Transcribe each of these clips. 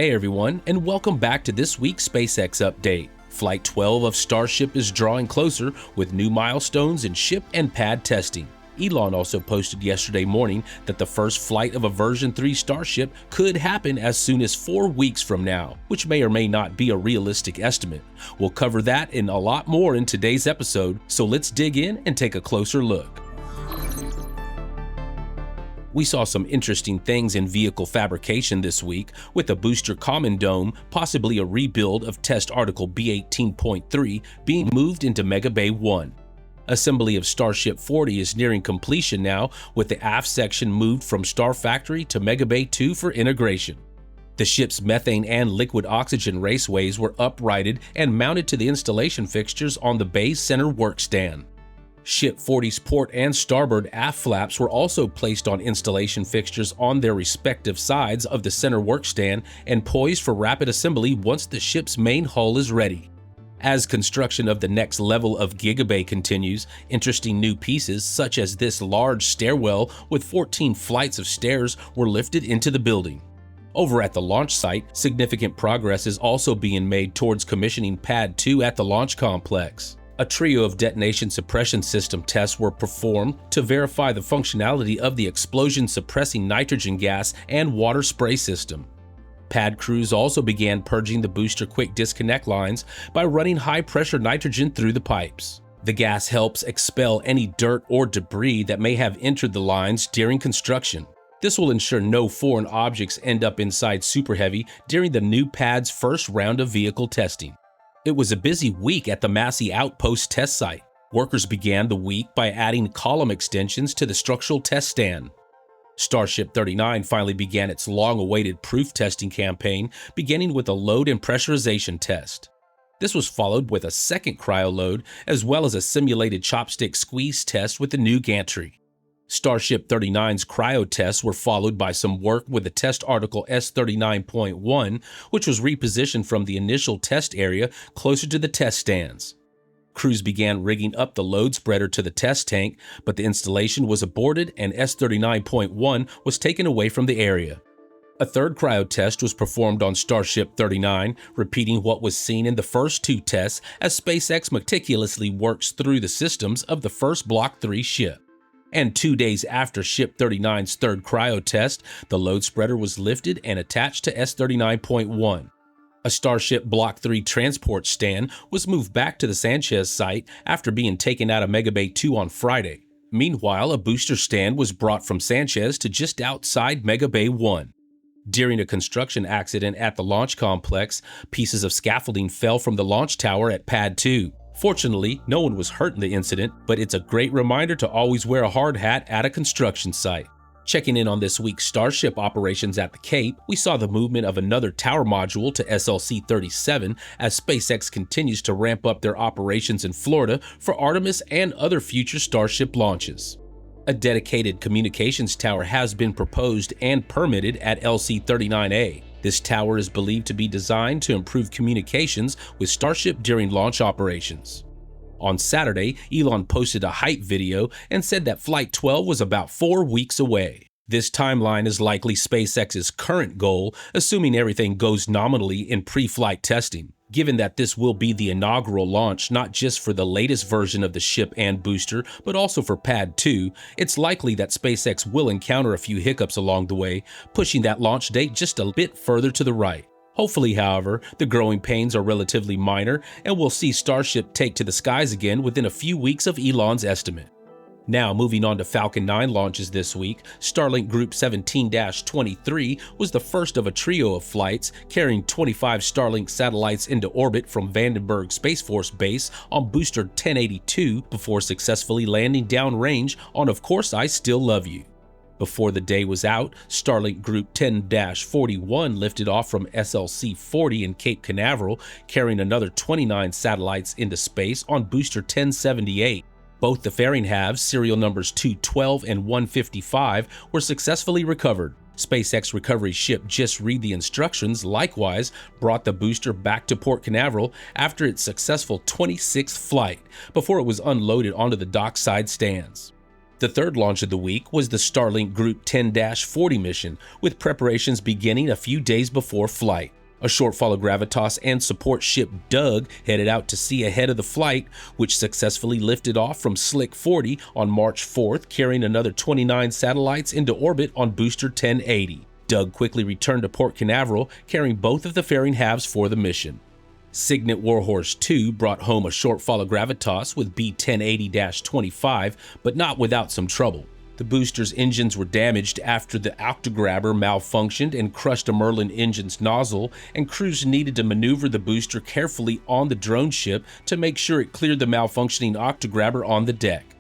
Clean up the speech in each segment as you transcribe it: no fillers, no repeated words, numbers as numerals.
Hey everyone, and welcome back to this week's SpaceX update. Flight 12 of Starship is drawing closer with new milestones in ship and pad testing. Elon also posted yesterday morning that the first flight of a version 3 Starship could happen as soon as 4 weeks from now, which may or may not be a realistic estimate. We'll cover that and a lot more in today's episode, so let's dig in and take a closer look. We saw some interesting things in vehicle fabrication this week, with a booster common dome, possibly a rebuild of test article B18.3, being moved into Mega Bay 1. Assembly of Starship 40 is nearing completion now, with the aft section moved from Star Factory to Mega Bay 2 for integration. The ship's methane and liquid oxygen raceways were uprighted and mounted to the installation fixtures on the bay's center work stand. Ship 40's port and starboard aft flaps were also placed on installation fixtures on their respective sides of the center workstand and poised for rapid assembly once the ship's main hull is ready. As construction of the next level of Gigabay continues, interesting new pieces such as this large stairwell with 14 flights of stairs were lifted into the building. Over at the launch site, significant progress is also being made towards commissioning Pad 2 at the launch complex. A trio of detonation suppression system tests were performed to verify the functionality of the explosion-suppressing nitrogen gas and water spray system. Pad crews also began purging the booster quick disconnect lines by running high-pressure nitrogen through the pipes. The gas helps expel any dirt or debris that may have entered the lines during construction. This will ensure no foreign objects end up inside Super Heavy during the new pad's first round of vehicle testing. It was a busy week at the Massey Outpost test site. Workers began the week by adding column extensions to the structural test stand. Starship 39 finally began its long-awaited proof testing campaign, beginning with a load and pressurization test. This was followed with a second cryo load, as well as a simulated chopstick squeeze test with the new gantry. Starship 39's cryo tests were followed by some work with the test article S39.1, which was repositioned from the initial test area closer to the test stands. Crews began rigging up the load spreader to the test tank, but the installation was aborted and S39.1 was taken away from the area. A third cryo test was performed on Starship 39, repeating what was seen in the first 2 tests as SpaceX meticulously works through the systems of the first Block 3 ship. And 2 days after Ship 39's third cryo test, the load spreader was lifted and attached to S39.1. A Starship Block 3 transport stand was moved back to the Sanchez site after being taken out of Mega Bay 2 on Friday. Meanwhile, a booster stand was brought from Sanchez to just outside Mega Bay 1. During a construction accident at the launch complex, pieces of scaffolding fell from the launch tower at Pad 2. Fortunately, no one was hurt in the incident, but it's a great reminder to always wear a hard hat at a construction site. Checking in on this week's Starship operations at the Cape, we saw the movement of another tower module to SLC-37 as SpaceX continues to ramp up their operations in Florida for Artemis and other future Starship launches. A dedicated communications tower has been proposed and permitted at LC-39A. This tower is believed to be designed to improve communications with Starship during launch operations. On Saturday, Elon posted a hype video and said that Flight 12 was about 4 weeks away. This timeline is likely SpaceX's current goal, assuming everything goes nominally in pre-flight testing. Given that this will be the inaugural launch not just for the latest version of the ship and booster, but also for Pad 2, it's likely that SpaceX will encounter a few hiccups along the way, pushing that launch date just a bit further to the right. Hopefully, however, the growing pains are relatively minor, and we'll see Starship take to the skies again within a few weeks of Elon's estimate. Now, moving on to Falcon 9 launches this week, Starlink Group 17-23 was the first of a trio of flights carrying 25 Starlink satellites into orbit from Vandenberg Space Force Base on booster 1082 before successfully landing downrange on Of Course I Still Love You. Before the day was out, Starlink Group 10-41 lifted off from SLC-40 in Cape Canaveral, carrying another 29 satellites into space on booster 1078. Both the fairing halves, serial numbers 212 and 155, were successfully recovered. SpaceX recovery ship Just Read the Instructions likewise brought the booster back to Port Canaveral after its successful 26th flight, before it was unloaded onto the dockside stands. The third launch of the week was the Starlink Group 10-40 mission, with preparations beginning a few days before flight. A short follow gravitas and support ship Doug headed out to sea ahead of the flight, which successfully lifted off from Slick 40 on March 4th, carrying another 29 satellites into orbit on booster 1080. Doug quickly returned to Port Canaveral, carrying both of the fairing halves for the mission. Signet Warhorse 2 brought home a short follow gravitas with B1080-25, but not without some trouble. The booster's engines were damaged after the octograbber malfunctioned and crushed a Merlin engine's nozzle, and crews needed to maneuver the booster carefully on the drone ship to make sure it cleared the malfunctioning octograbber on the deck.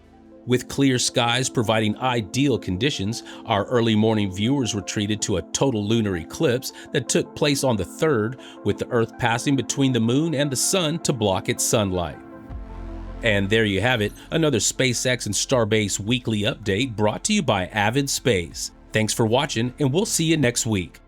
With clear skies providing ideal conditions, our early morning viewers were treated to a total lunar eclipse that took place on the 3rd, with the Earth passing between the moon and the sun to block its sunlight. And there you have it, another SpaceX and Starbase weekly update brought to you by Avid Space. Thanks for watching, and we'll see you next week.